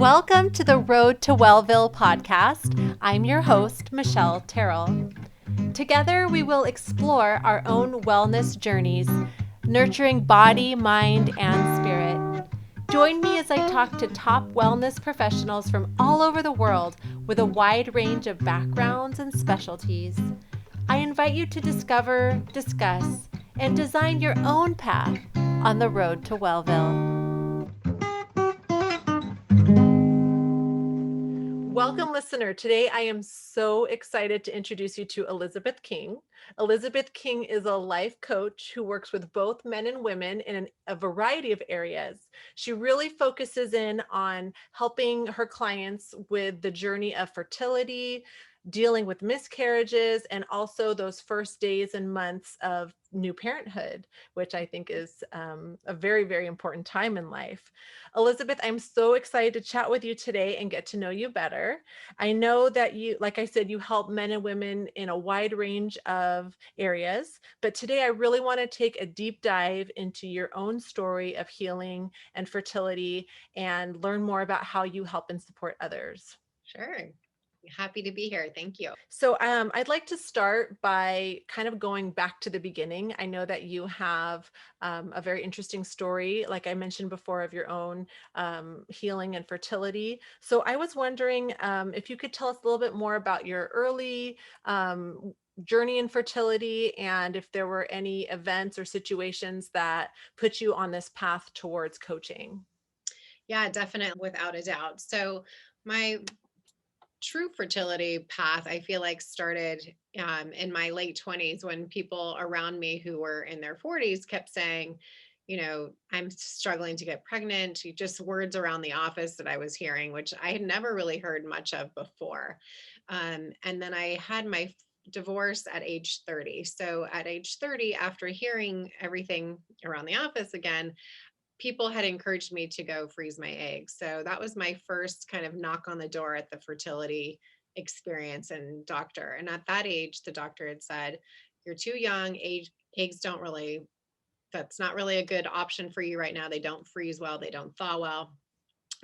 Welcome to the Road to Welvil podcast. I'm your host, Michelle Terrell. Together, we will explore our own wellness journeys, nurturing body, mind, and spirit. Join me as I talk to top wellness professionals from all over the world with a wide range of backgrounds and specialties. I invite you to discover, discuss, and design your own path on the road to Welvil. Welcome, listener. Today, I am so excited to introduce you to Elizabeth King. Elizabeth King is a life coach who works with both men and women in a variety of areas. She really focuses in on helping her clients with the journey of fertility, dealing with miscarriages, and also those first days and months of new parenthood, which I think is a very, very important time in life. Elizabeth, I'm so excited to chat with you today and get to know you better. I know that you, like I said, you help men and women in a wide range of areas, but today I really want to take a deep dive into your own story of healing and fertility and learn more about how you help and support others. Sure. Happy to be here. Thank you. So I'd like to start by kind of going back to the beginning. I know that you have a very interesting story, like I mentioned before, of your own healing and fertility. So I was wondering if you could tell us a little bit more about your early journey in fertility and if there were any events or situations that put you on this path towards coaching. Yeah, definitely, without a doubt. So, my true fertility path, I feel like, started in my late 20s when people around me who were in their 40s kept saying, I'm struggling to get pregnant, just words around the office that I was hearing, which I had never really heard much of before. And then I had my divorce at age 30. So at age 30, after hearing everything around the office again, people had encouraged me to go freeze my eggs. So that was my first kind of knock on the door at the fertility experience and doctor. And at that age, the doctor had said, "You're too young. Eggs don't really, that's not really a good option for you right now. They don't freeze well, they don't thaw well."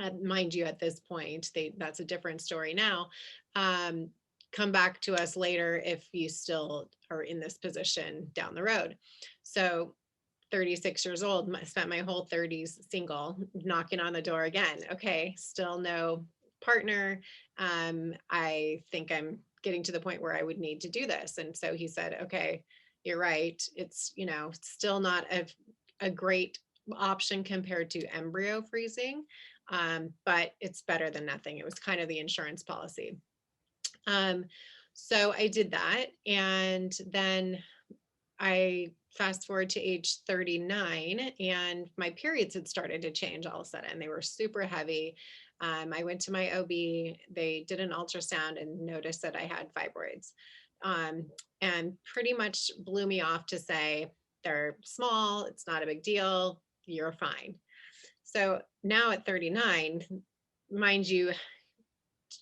And mind you, at this point, that's a different story now. Um, Come back to us later if you still are in this position down the road. So 36 years old, spent my whole 30s single, knocking on the door again. Okay, still no partner. I think I'm getting to the point where I would need to do this. And so he said, "Okay, you're right. It's, still not a great option compared to embryo freezing, but it's better than nothing." It was kind of the insurance policy. Um, so I did that. And then I fast forward to age 39 and my periods had started to change all of a sudden. They were super heavy. I went to my OB, they did an ultrasound and noticed that I had fibroids, um, and pretty much blew me off to say, "They're small, it's not a big deal, you're fine." So now at 39, mind you,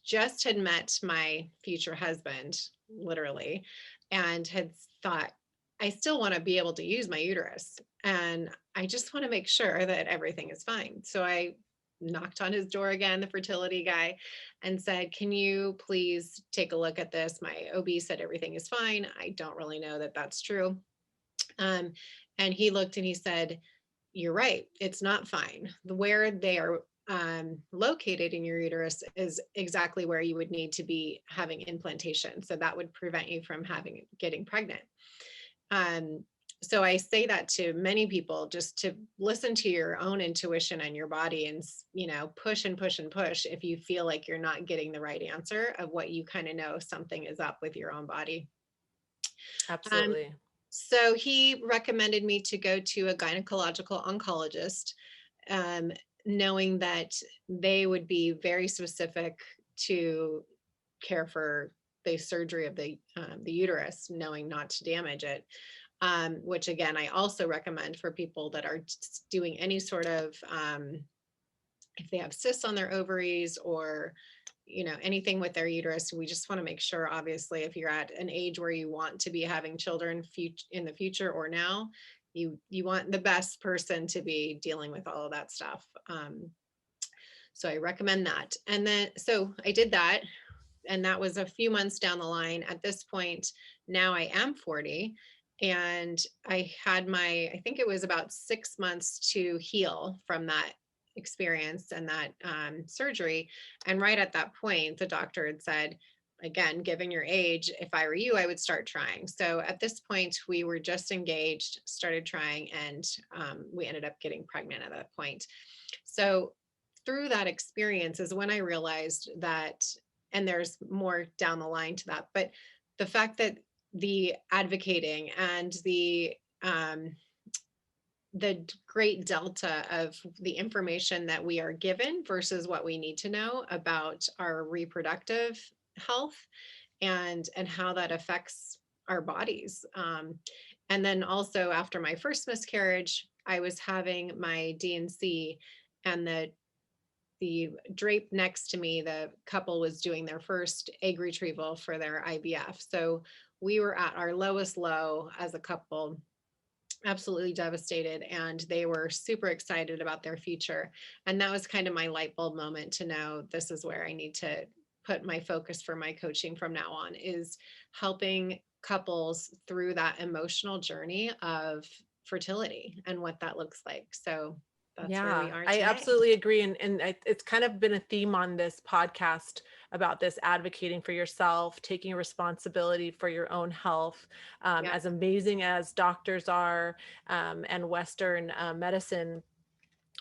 just had met my future husband, literally, and had thought, I still want to be able to use my uterus. And I just want to make sure that everything is fine. So I knocked on his door again, the fertility guy, and said, "Can you please take a look at this? My OB said everything is fine. I don't really know that that's true." Um, and he looked and he said, "You're right. It's not fine. Where they are located in your uterus is exactly where you would need to be having implantation. So that would prevent you from getting pregnant." Um, so I say that to many people, just to listen to your own intuition and your body, and push and push and push if you feel like you're not getting the right answer of what you kind of know something is up with your own body. Um, Absolutely. so he recommended me to go to a gynecological oncologist, um, knowing that they would be very specific to care for the surgery of the uterus, knowing not to damage it. Which again, I also recommend for people that are doing any sort of, if they have cysts on their ovaries or anything with their uterus. We just want to make sure, obviously, if you're at an age where you want to be having children in the future or now, you want the best person to be dealing with all of that stuff. So I recommend that. And then, so I did that, and that was a few months down the line. At this point, now I am 40, and I had my, I think it was about 6 months to heal from that experience and that surgery. And right at that point, the doctor had said, again, given your age, if I were you, I would start trying. So at this point, we were just engaged, started trying, and we ended up getting pregnant at that point. So through that experience is when I realized that, and there's more down the line to that, but the fact that the advocating and the great delta of the information that we are given versus what we need to know about our reproductive health and how that affects our bodies. And then also after my first miscarriage, I was having my DNC, and the drape next to me, the couple was doing their first egg retrieval for their IVF. So we were at our lowest low as a couple, absolutely devastated, and they were super excited about their future. And that was kind of my light bulb moment to know this is where I need to put my focus for my coaching from now on, is helping couples through that emotional journey of fertility and what that looks like. So that's where we Yeah, are I today. absolutely agree. It's kind of been a theme on this podcast about this advocating for yourself, taking responsibility for your own health. Yeah. As amazing as doctors are, and Western medicine,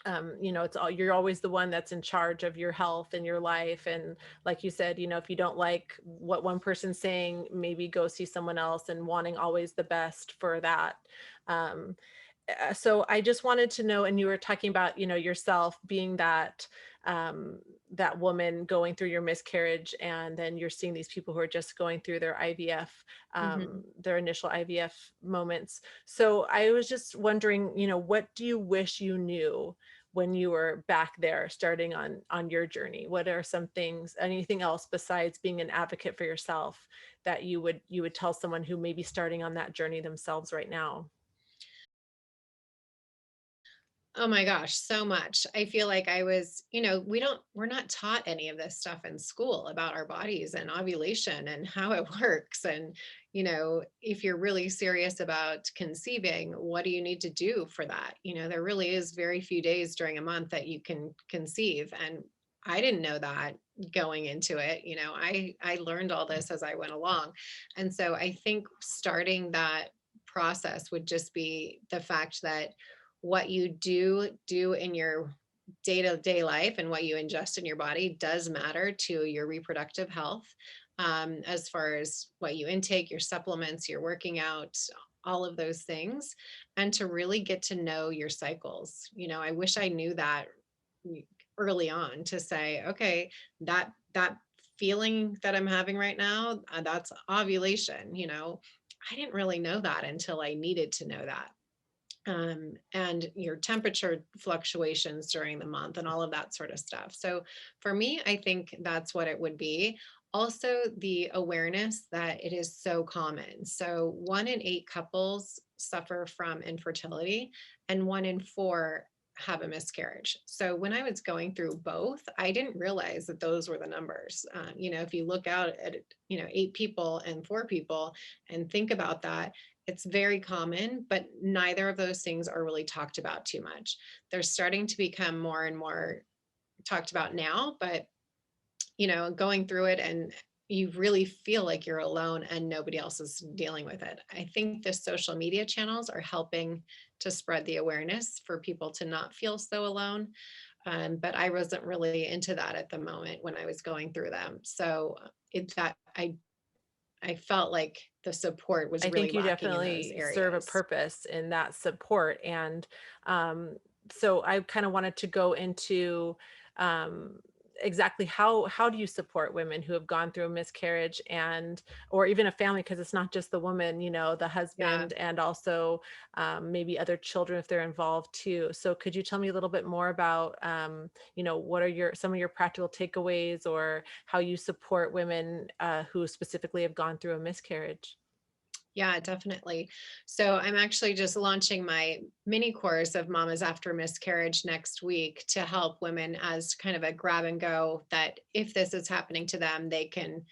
it's all, you're always the one that's in charge of your health and your life. And like you said, if you don't like what one person's saying, maybe go see someone else, and wanting always the best for that. Um, so I just wanted to know, and you were talking about, yourself being that woman going through your miscarriage, and then you're seeing these people who are just going through their IVF, Mhm. their initial IVF moments. So I was just wondering, what do you wish you knew when you were back there starting on your journey? What are some things, anything else besides being an advocate for yourself, that you would tell someone who may be starting on that journey themselves right now? Oh my gosh, so much. I feel like we're not taught any of this stuff in school about our bodies and ovulation and how it works. And, if you're really serious about conceiving, what do you need to do for that? There really is very few days during a month that you can conceive. And I didn't know that going into it. I learned all this as I went along. And so I think starting that process would just be the fact that what you do in your day-to-day life and what you ingest in your body does matter to your reproductive health, as far as what you intake, your supplements, your working out, all of those things, and to really get to know your cycles. I wish I knew that early on, to say, okay, that feeling that I'm having right now, that's ovulation. I didn't really know that until I needed to know that, and your temperature fluctuations during the month and all of that sort of stuff. So for me, I think that's what it would be. Also, the awareness that it is so common. So 1 in 8 couples suffer from infertility, and 1 in 4 have a miscarriage. So when I was going through both, I didn't realize that those were the numbers. If you look out at 8 people and 4 people and think about that, it's very common, but neither of those things are really talked about too much. They're starting to become more and more talked about now, but going through it, and you really feel like you're alone and nobody else is dealing with it. I think the social media channels are helping to spread the awareness for people to not feel so alone. But I wasn't really into that at the moment when I was going through them. So it's that I felt like the support was I really think you lacking in those definitely serve a areas. purpose in that support. And um, so I kind of wanted to go into um, exactly how do you support women who have gone through a miscarriage, and or even a family, because it's not just the woman, the Yeah. husband, and also maybe other children if they're involved too. So could you tell me a little bit more about what are some of your practical takeaways, or how you support women who specifically have gone through a miscarriage? Yeah, definitely. So I'm actually just launching my mini course of Mamas After Miscarriage next week to help women as kind of a grab and go, that if this is happening to them, they can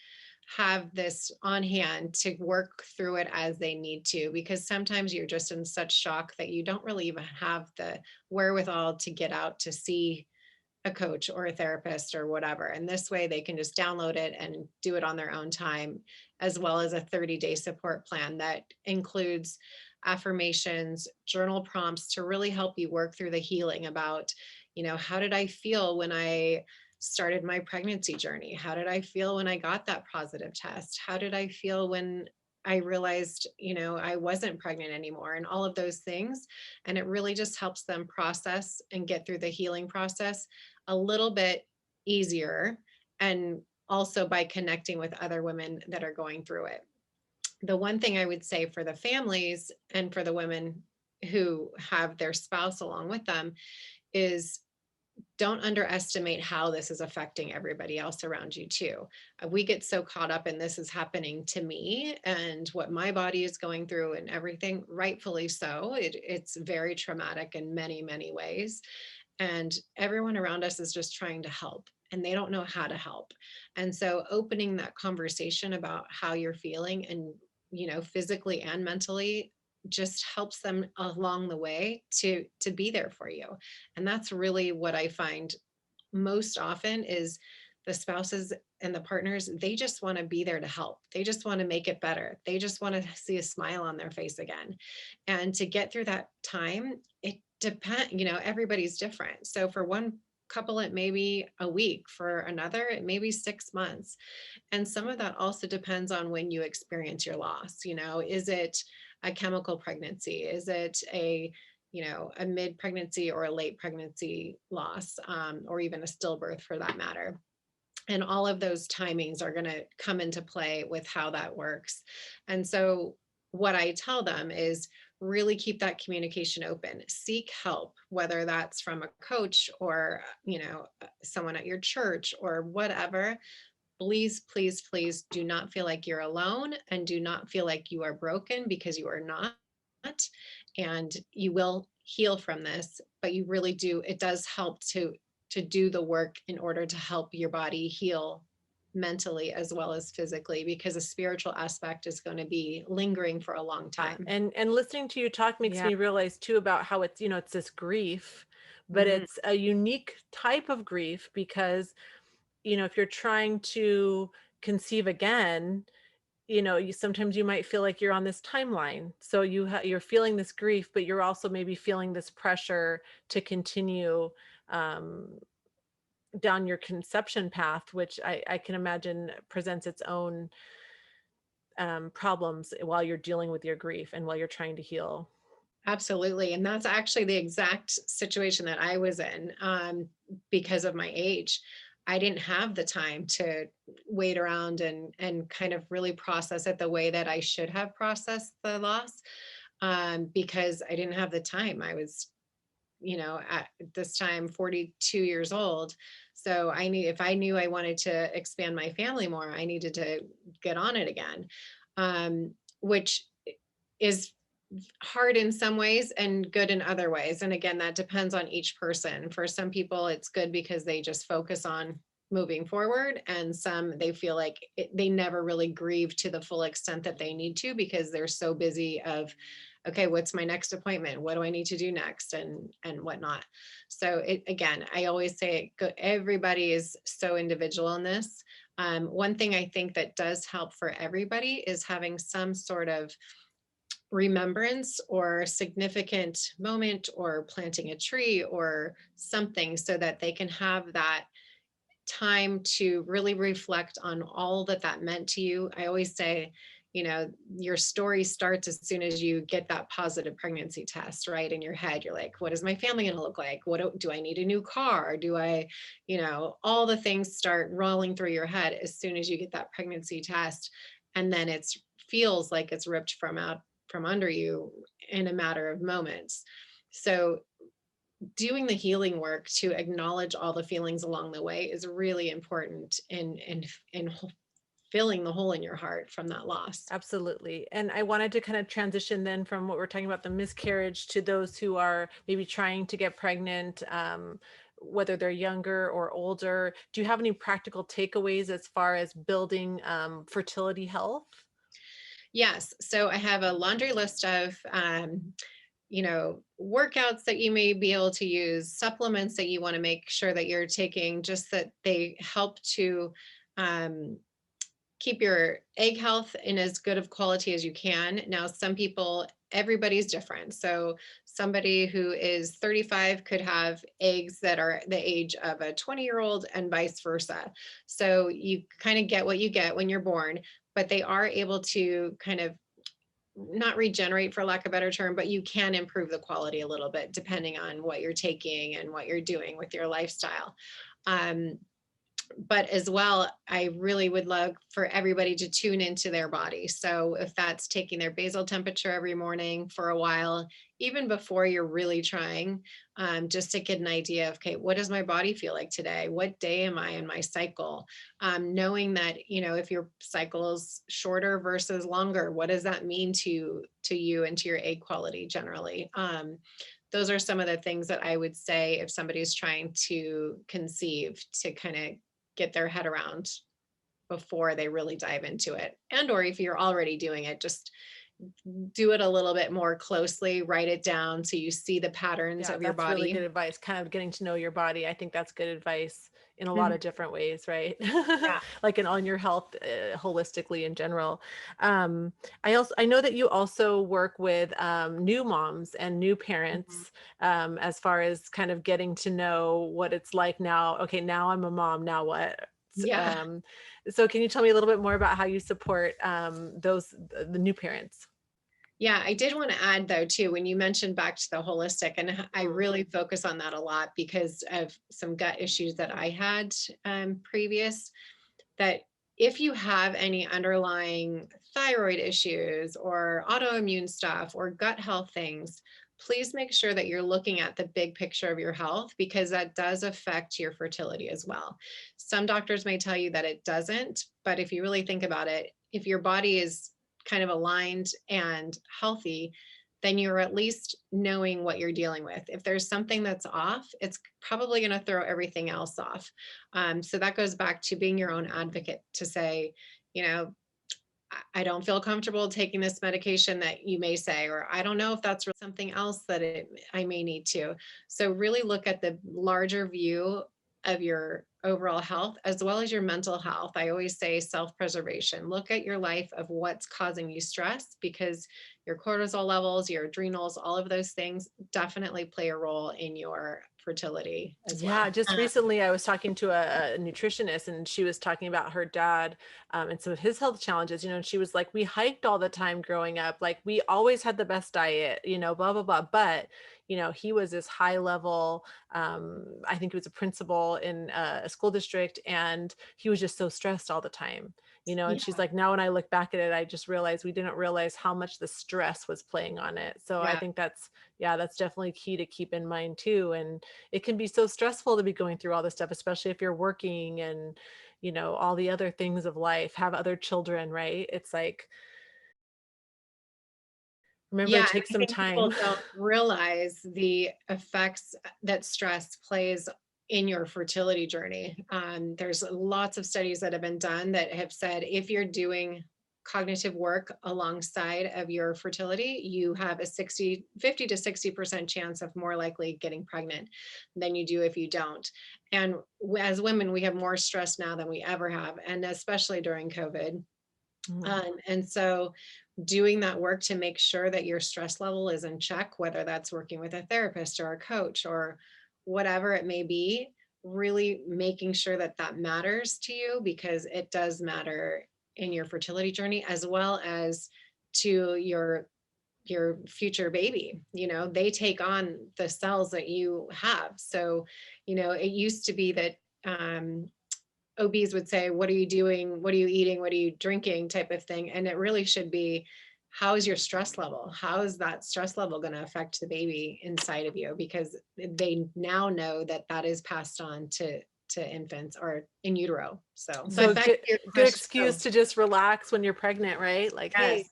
have this on hand to work through it as they need to, because sometimes you're just in such shock that you don't really even have the wherewithal to get out to see a coach or a therapist or whatever. And this way they can just download it and do it on their own time, as well as a 30-day support plan that includes affirmations, journal prompts to really help you work through the healing about, how did I feel when I started my pregnancy journey? How did I feel when I got that positive test? How did I feel when I realized, I wasn't pregnant anymore, and all of those things. And it really just helps them process and get through the healing process a little bit easier, and also by connecting with other women that are going through it. The one thing I would say for the families and for the women who have their spouse along with them is, don't underestimate how this is affecting everybody else around you too. We get so caught up in this is happening to me and what my body is going through and everything, rightfully so. It's very traumatic in many, many ways. And everyone around us is just trying to help and they don't know how to help. And so opening that conversation about how you're feeling and, physically and mentally, just helps them along the way to be there for you. And that's really what I find most often is the spouses and the partners, they just want to be there to help. They just want to make it better. They just want to see a smile on their face again. And to get through that time, it depends, everybody's different. So for one couple, it may be a week. For another, it may be 6 months. And some of that also depends on when you experience your loss. Is it a chemical pregnancy? Is it a mid pregnancy or a late pregnancy loss, or even a stillbirth for that matter? And all of those timings are going to come into play with how that works. And so what I tell them is really keep that communication open, seek help, whether that's from a coach or, someone at your church or whatever. Please, please, please do not feel like you're alone and do not feel like you are broken, because you are not. And you will heal from this, but you really do, it does help to do the work in order to help your body heal mentally as well as physically, because a spiritual aspect is going to be lingering for a long time. And listening to you talk makes Yeah. me realize too about how it's, it's this grief, but Mhm. it's a unique type of grief because, if you're trying to conceive again, you sometimes you might feel like you're on this timeline. So you're feeling this grief, but you're also maybe feeling this pressure to continue um, down your conception path, which I can imagine presents its own problems while you're dealing with your grief and while you're trying to heal. Absolutely. And that's actually the exact situation that I was in, because of my age. I didn't have the time to wait around and kind of really process it the way that I should have processed the loss, because I didn't have the time. I was, at this time 42 years old. So if I knew I wanted to expand my family more, I needed to get on it again, which is hard in some ways and good in other ways. And again, that depends on each person. For some people, it's good because they just focus on moving forward. And some, they feel like they never really grieve to the full extent that they need to, because they're so busy of, okay, what's my next appointment? What do I need to do next? And whatnot. So again, I always say everybody is so individual in this. One thing I think that does help for everybody is having some sort of remembrance or significant moment, or planting a tree or something, so that they can have that time to really reflect on all that that meant to you. I always say, your story starts as soon as you get that positive pregnancy test, right? In your head, you're like, what is my family going to look like? What do I need a new car? Do I, all the things start rolling through your head as soon as you get that pregnancy test. And then it's feels like it's ripped from under you in a matter of moments. So doing the healing work to acknowledge all the feelings along the way is really important in filling the hole in your heart from that loss. Absolutely. And I wanted to kind of transition then from what we're talking about, the miscarriage, to those who are maybe trying to get pregnant, whether they're younger or older. Do you have any practical takeaways as far as building fertility health? Yes. So I have a laundry list of, workouts that you may be able to use, supplements that you want to make sure that you're taking, just that they help to um, keep your egg health in as good of quality as you can. Now, some people, everybody's different. So somebody who is 35 could have eggs that are the age of a 20-year-old and vice versa. So you kind of get what you get when you're born, but they are able to kind of not regenerate, for lack of a better term, but you can improve the quality a little bit depending on what you're taking and what you're doing with your lifestyle. Um, but as well, I really would love for everybody to tune into their body. So if that's taking their basal temperature every morning for a while, even before you're really trying, just to get an idea of, okay, what does my body feel like today? What day am I in my cycle? Knowing that, if your cycle is shorter versus longer, what does that mean to you and to your egg quality generally? Those are some of the things that I would say if somebody's trying to conceive, to kind of get their head around before they really dive into it. And or if you're already doing it, just do it a little bit more closely, write it down so you see the patterns Yeah, of your that's really good body. advice. Kind of getting to know your body. I think that's good advice in a lot Mhm. of different ways, right? Yeah. Like in on your health holistically in general. I know that you also work with new moms and new Mhm. parents, as far as kind of getting to know what it's like now. Okay, now I'm a mom. Now what? Yeah. So can you tell me a little bit more about how you support the new parents? Yeah, I did want to add though too, when you mentioned back to the holistic, and I Mhm. really focus on that a lot because of some gut issues that I had previous, that if you have any underlying thyroid issues or autoimmune stuff or gut health things, please make sure that you're looking at the big picture of your health, because that does affect your fertility as well. Some doctors may tell you that it doesn't, but if you really think about it, if your body is kind of aligned and healthy, then you're at least knowing what you're dealing with. If there's something that's off, it's probably going to throw everything else off. So that goes back to being your own advocate to say, you know, I don't feel comfortable taking this medication that you may say, or I don't know if that's really something else that I may need to. So really look at the larger view of your overall health as well as your mental health. I always say self-preservation. Look at your life of what's causing you stress, because your cortisol levels, your adrenals, all of those things definitely play a role in your fertility as Yeah, well. just recently I was talking to a nutritionist and she was talking about her dad, and some of his health challenges, and she was like, we hiked all the time growing up. Like we always had the best diet, blah, blah, blah. But, he was this high level, I think he was a principal in a school district, and he was just so stressed all the time. And she's Yeah, like, now when I look back at it, I just realized we didn't realize how much the stress was playing on it. So I yeah. think that's definitely key to keep in mind too. And it can be so stressful to be going through all this stuff, especially if you're working and, all the other things of life, have other children, right? It's like, remember Yeah, to and take I some think people time. don't realize the effects that stress plays in your fertility journey. There's lots of studies that have been done that have said if you're doing cognitive work alongside of your fertility, you have a 50 to 60% chance of more likely getting pregnant than you do if you don't. And as women, we have more stress now than we ever have, and especially during COVID. Mhm. And so doing that work to make sure that your stress level is in check, whether that's working with a therapist or a coach or whatever it may be, really making sure that that matters to you, because it does matter in your fertility journey as well as to your future baby. They take on the cells that you have. So it used to be that OBs would say, what are you doing? What are you eating? What are you drinking? Type of thing. And it really should be, how is your stress level? How is that stress level going to affect the baby inside of you? Because they now know that that is passed on to infants or in utero. So, So but back to good your good question. excuse Oh, to just relax when you're pregnant, right? Like, "Hey,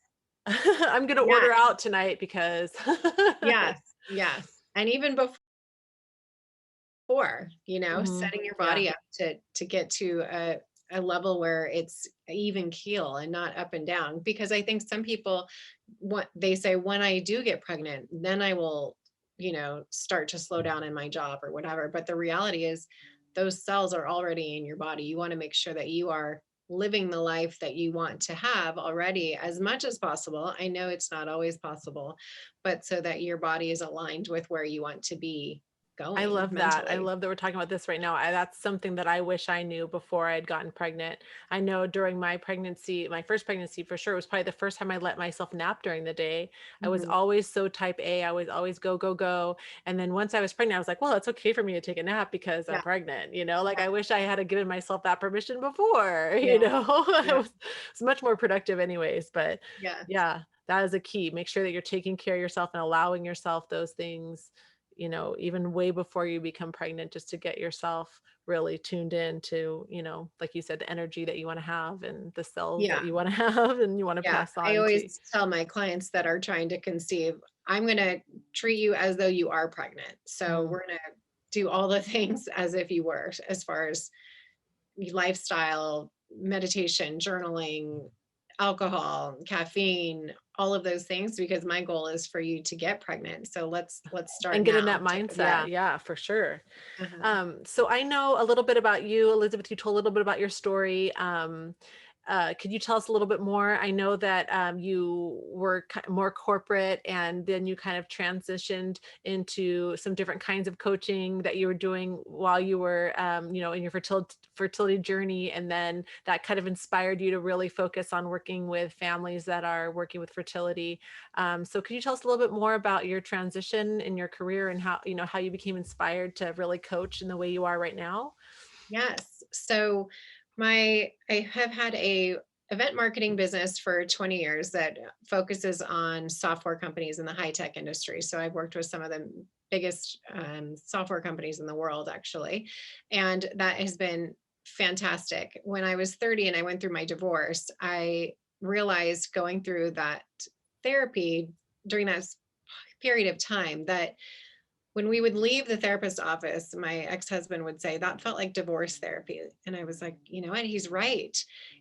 yes. I'm gonna Yeah. order out tonight because" Yes. Yes. And even before, Mhm. setting your Yeah. body up to get to a level where it's even keel and not up and down. Because I think some people, what they say, when I do get pregnant, then I will, start to slow down in my job or whatever. But the reality is those cells are already in your body. You want to make sure that you are living the life that you want to have already as much as possible. I know it's not always possible, but so that your body is aligned with where you want to be I going love that. I mentally. love that we're talking about this right now. That's something that I wish I knew before I had gotten pregnant. I know during my pregnancy, my first pregnancy for sure, was probably the first time I let myself nap during the day. I was Mhm. always so type A. I was always go, go, go. And then once I was pregnant, I was like, well, it's okay for me to take a nap because I'm Yeah, pregnant. Like yeah, I wish I had given myself that permission before, yeah, I yeah, was much more productive anyways. But yeah, yeah, that is a key. Make sure that you're taking care of yourself and allowing yourself those things, even way before you become pregnant, just to get yourself really tuned in to, like you said, the energy that you want to have and the cells that yeah, you want to have and you want to yeah. pass I on to. always tell my clients that are trying to conceive, I'm going to treat you as though you are pregnant. So Mm. we're going to do all the things as if you were, as far as lifestyle, meditation, journaling, alcohol, caffeine, all of those things, because my goal is for you to get pregnant. So let's start And get in now. that mindset. Yeah. Yeah, for sure. Uh-huh. So I know a little bit about you, Elizabeth. You told a little bit about your story. Could you tell us a little bit more? I know that you were more corporate, and then you kind of transitioned into some different kinds of coaching that you were doing while you were, in your fertility journey, and then that kind of inspired you to really focus on working with families that are working with fertility. So could you tell us a little bit more about your transition in your career and how you became inspired to really coach in the way you are right now? Yes. So I have had a event marketing business for 20 years that focuses on software companies in the high tech industry. So I've worked with some of the biggest software companies in the world, actually. And that has been fantastic. When I was 30 and I went through my divorce, I realized going through that therapy during that period of time that when we would leave the therapist office, my ex-husband would say that felt like divorce therapy. And I was like, you know what? He's right.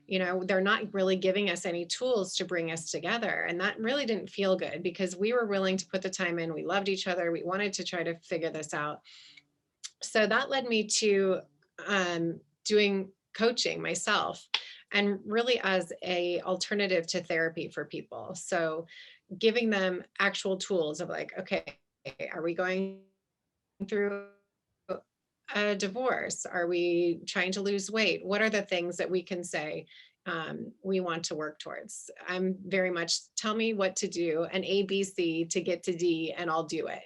They're not really giving us any tools to bring us together. And that really didn't feel good because we were willing to put the time in. We loved each other. We wanted to try to figure this out. So that led me to doing coaching myself, and really as a alternative to therapy for people. So giving them actual tools of like, okay, are we going through a divorce? Are we trying to lose weight? What are the things that we can say we want to work towards? I'm very much tell me what to do, an ABC to get to D, and I'll do it.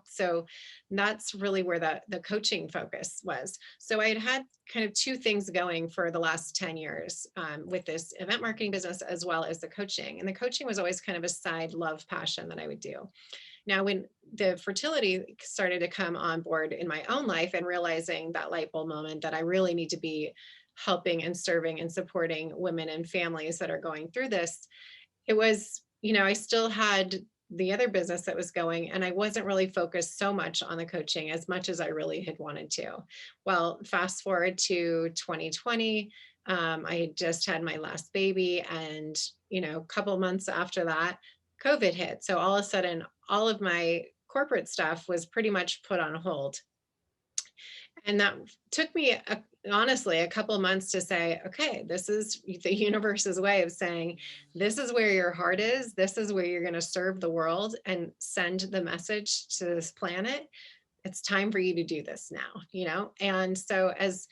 So that's really where the coaching focus was. So I had kind of two things going for the last 10 years with this event marketing business as well as the coaching. And the coaching was always kind of a side love passion that I would do. Now, when the fertility started to come on board in my own life and realizing that light bulb moment that I really need to be helping and serving and supporting women and families that are going through this, it was, I still had the other business that was going, and I wasn't really focused so much on the coaching as much as I really had wanted to. Well, fast forward to 2020. I had just had my last baby, and a couple months after that, COVID hit. So all of a sudden, all of my corporate stuff was pretty much put on hold. And that took me, honestly, a couple of months to say, okay, this is the universe's way of saying, this is where your heart is. This is where you're going to serve the world and send the message to this planet. It's time for you to do this now. And so as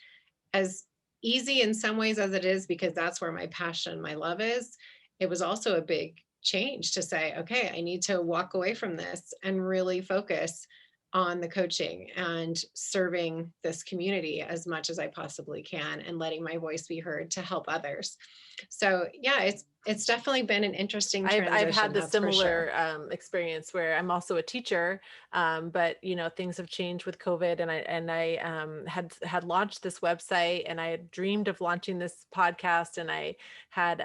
easy in some ways as it is, because that's where my passion, my love is, it was also a big change to say, okay, I need to walk away from this and really focus on the coaching and serving this community as much as I possibly can and letting my voice be heard to help others. So yeah, it's It's definitely been an interesting I've had transition, the that's for sure. similar experience where I'm also a teacher, but things have changed with COVID, and I had launched this website, and I had dreamed of launching this podcast, and I had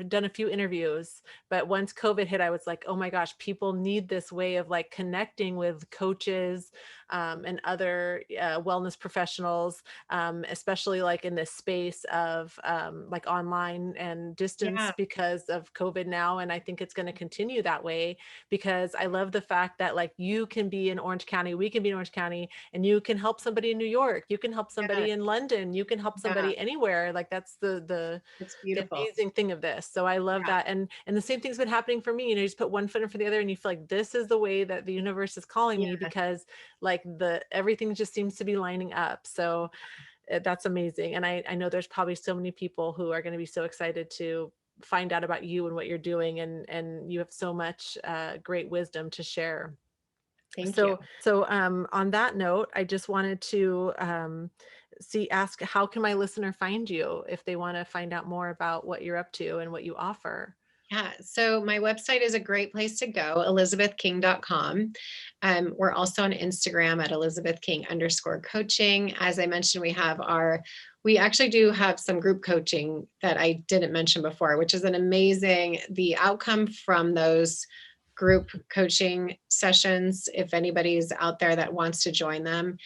done a few interviews, but once COVID hit, I was like, oh my gosh, people need this way of like connecting with coaches and other wellness professionals, especially like in this space of like online and distance Yeah, because of COVID now. And I think it's going to continue that way because I love the fact that like you can be in Orange County, we can be in Orange County, and you can help somebody in New York, you can help yeah, somebody in London, you can help yeah. somebody anywhere. Like that's It's the beautiful. amazing thing of this. So I love Yeah, that. And the same thing's been happening for me. You just put one foot in for the other, and you feel like this is the way that the universe is calling me yeah. because like the everything just seems to be lining up. So that's amazing. And I know there's probably so many people who are going to be so excited to find out about you and what you're doing. And you have so much great wisdom to share. Thank you. So on that note, I just wanted to ask, how can my listener find you if they want to find out more about what you're up to and what you offer? Yeah, so my website is a great place to go, elizabethking.com. We're also on Instagram at elizabethking_coaching. As I mentioned, we actually do have some group coaching that I didn't mention before, which is the outcome from those group coaching sessions, if anybody's out there that wants to join them,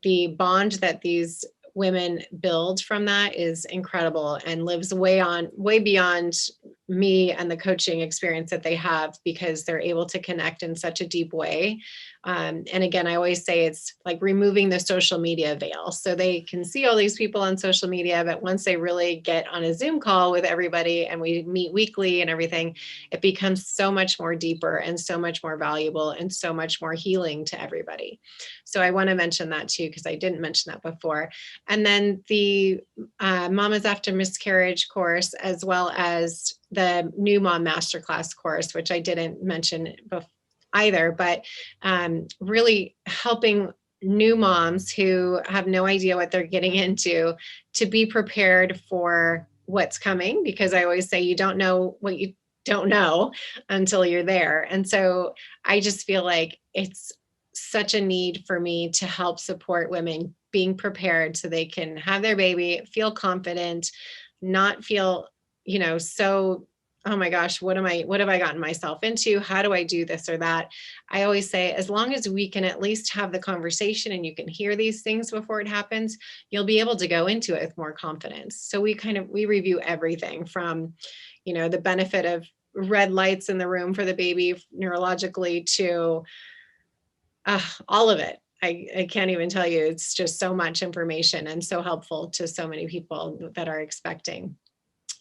the bond that these women build from that is incredible and lives way beyond me and the coaching experience that they have because they're able to connect in such a deep way. And again, I always say it's like removing the social media veil. So they can see all these people on social media, but once they really get on a Zoom call with everybody and we meet weekly and everything, it becomes so much more deeper and so much more valuable and so much more healing to everybody. So I want to mention that too, because I didn't mention that before. And then the Mamas After Miscarriage course, as well as the New Mom Masterclass course, which I didn't mention either, but really helping new moms who have no idea what they're getting into to be prepared for what's coming, because I always say you don't know what you don't know until you're there. And so I just feel like it's such a need for me to help support women being prepared so they can have their baby, feel confident, not feel, so, oh my gosh, what have I gotten myself into? How do I do this or that? I always say, as long as we can at least have the conversation and you can hear these things before it happens, you'll be able to go into it with more confidence. So we review everything from, the benefit of red lights in the room for the baby neurologically to all of it. I can't even tell you. It's just so much information and so helpful to so many people that are expecting.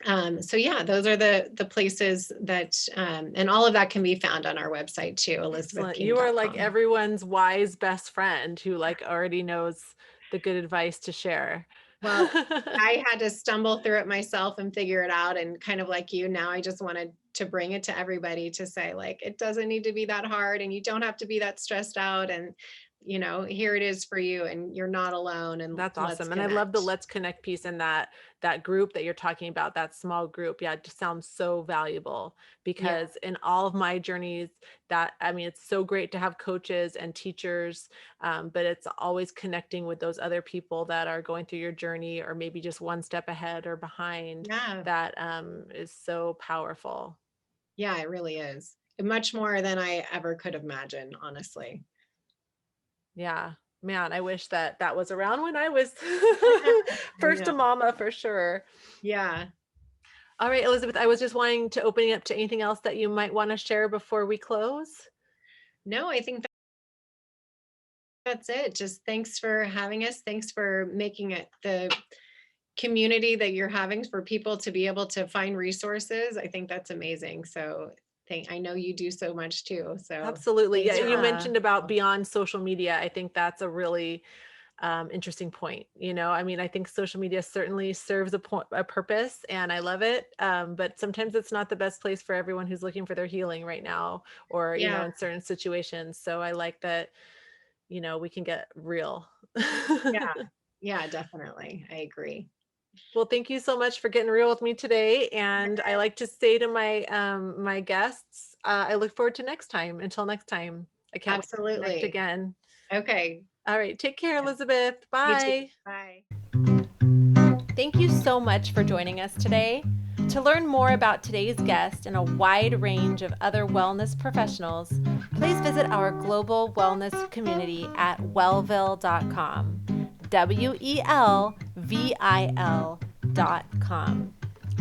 So yeah, those are the places that, and all of that can be found on our website too, Excellent. You are like elizabethking.com. everyone's wise best friend who like already knows the good advice to share. Well, I had to stumble through it myself and figure it out. And kind of like you, now I just wanted to bring it to everybody to say, like, it doesn't need to be that hard and you don't have to be that stressed out. And, here it is for you and you're not alone and That's let's awesome. And I love the connect. Let's Connect piece and that group that you're talking about, that small group. Yeah, it just sounds so valuable Yeah. because in all of my journeys that I mean, it's so great to have coaches and teachers, but it's always connecting with those other people that are going through your journey or maybe just one step ahead or behind Yeah. that is so powerful. Yeah, it really is. Much more than I ever could imagine, honestly. Yeah. Man, I wish that that was around when I was I first know. a mama for sure. Yeah. All right, Elizabeth, I was just wanting to open it up to anything else that you might want to share before we close. No, I think that's it. Just thanks for having us. Thanks for making it the community that you're having for people to be able to find resources. I think that's amazing. So I know you do so much too. So Absolutely. Yeah, thanks you for mentioned about beyond social media. I think that's a really interesting point. I mean, I think social media certainly serves a purpose, and I love it. But sometimes it's not the best place for everyone who's looking for their healing right now, or yeah, in certain situations. So I like that. We can get real. yeah, yeah, definitely. I agree. Well, thank you so much for getting real with me today. And I like to say to my guests, I look forward to next time. Until next time, I can't wait to connect Absolutely. again. Okay. All right, take care, Yeah. Elizabeth. You too. Bye. Bye. Thank you so much for joining us today. To learn more about today's guest and a wide range of other wellness professionals, please visit our global wellness community at welvil.com. WELVIL.com.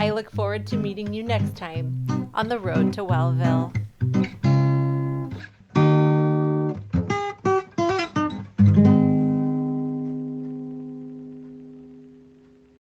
I look forward to meeting you next time on the road to Welvil.